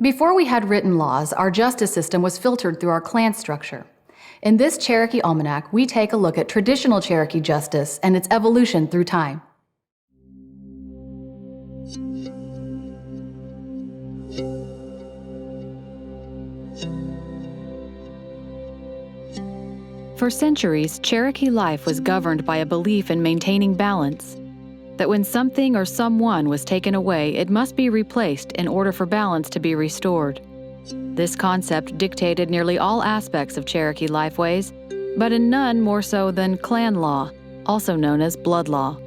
Before we had written laws, our justice system was filtered through our clan structure. In this Cherokee Almanac, we take a look at traditional Cherokee justice and its evolution through time. For centuries, Cherokee life was governed by a belief in maintaining balance, that when something or someone was taken away, it must be replaced in order for balance to be restored. This concept dictated nearly all aspects of Cherokee lifeways, but in none more so than clan law, also known as blood law.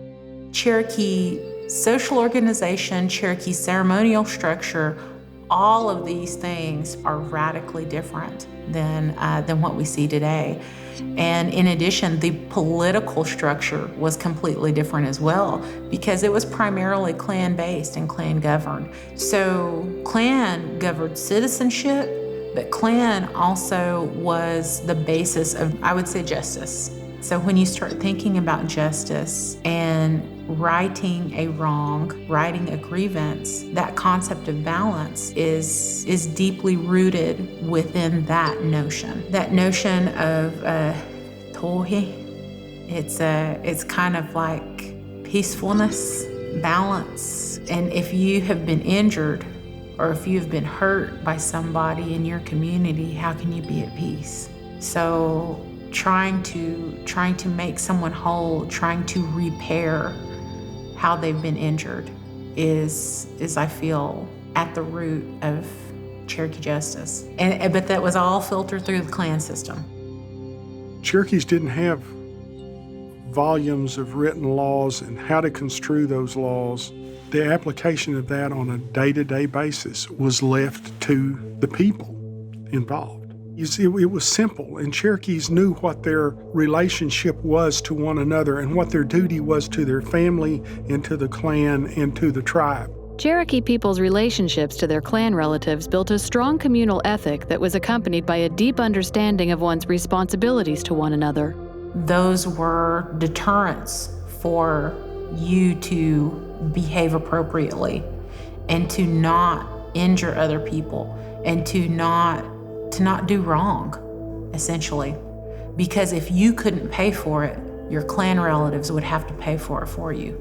Cherokee social organization, Cherokee ceremonial structure, all of these things are radically different than what we see today. And in addition, the political structure was completely different as well, because it was primarily clan-based and clan-governed. So clan governed citizenship, but clan also was the basis of, I would say, justice. So when you start thinking about justice and righting a wrong, righting a grievance, that concept of balance is deeply rooted within that notion. That notion of tohi, it's kind of like peacefulness, balance. And if you have been injured or if you've been hurt by somebody in your community, how can you be at peace? So trying to make someone whole, trying to repair how they've been injured is I feel at the root of Cherokee justice. But that was all filtered through the clan system. Cherokees didn't have volumes of written laws and how to construe those laws. The application of that on a day-to-day basis was left to the people involved. You see, it was simple, and Cherokees knew what their relationship was to one another and what their duty was to their family and to the clan and to the tribe. Cherokee people's relationships to their clan relatives built a strong communal ethic that was accompanied by a deep understanding of one's responsibilities to one another. Those were deterrents for you to behave appropriately and to not injure other people and to not do wrong, essentially. Because if you couldn't pay for it, your clan relatives would have to pay for it for you.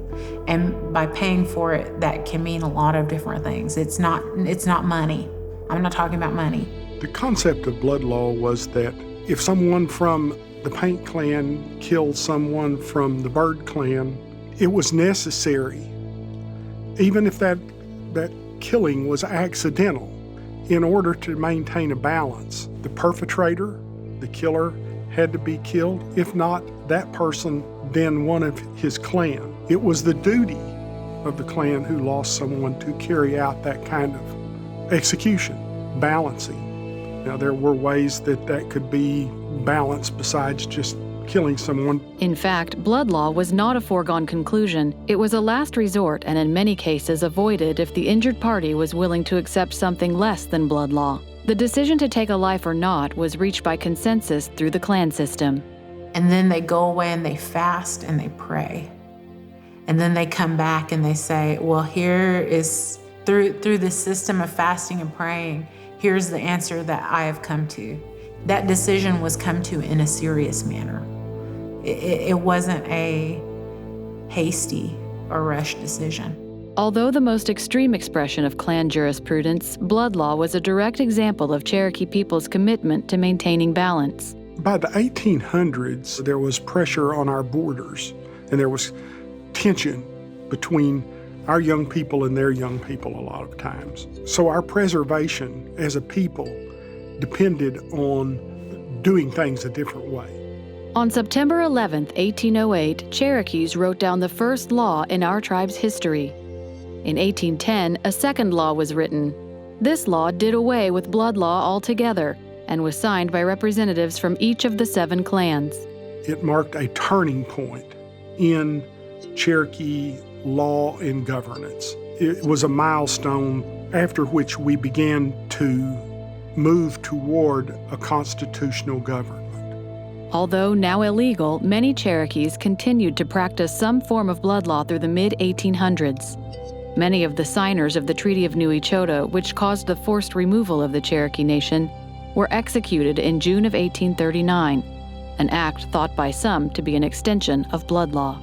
And by paying for it, that can mean a lot of different things. It's not money. I'm not talking about money. The concept of blood law was that if someone from the Paint clan killed someone from the Bird clan, it was necessary, even if that killing was accidental, in order to maintain a balance. The perpetrator, the killer, had to be killed. If not that person, then one of his clan. It was the duty of the clan who lost someone to carry out that kind of execution, balancing. Now, there were ways that could be balanced besides just killing someone. In fact, blood law was not a foregone conclusion. It was a last resort and in many cases avoided if the injured party was willing to accept something less than blood law. The decision to take a life or not was reached by consensus through the clan system. And then they go away and they fast and they pray. And then they come back and they say, well, here is, through this system of fasting and praying, here's the answer that I have come to. That decision was come to in a serious manner. It wasn't a hasty or rushed decision. Although the most extreme expression of clan jurisprudence, blood law was a direct example of Cherokee people's commitment to maintaining balance. By the 1800s, there was pressure on our borders, and there was tension between our young people and their young people a lot of times. So our preservation as a people depended on doing things a different way. On September 11, 1808, Cherokees wrote down the first law in our tribe's history. In 1810, a second law was written. This law did away with blood law altogether and was signed by representatives from each of the 7 clans. It marked a turning point in Cherokee law and governance. It was a milestone after which we began to move toward a constitutional government. Although now illegal, many Cherokees continued to practice some form of blood law through the mid-1800s. Many of the signers of the Treaty of New Echota, which caused the forced removal of the Cherokee Nation, were executed in June of 1839, an act thought by some to be an extension of blood law.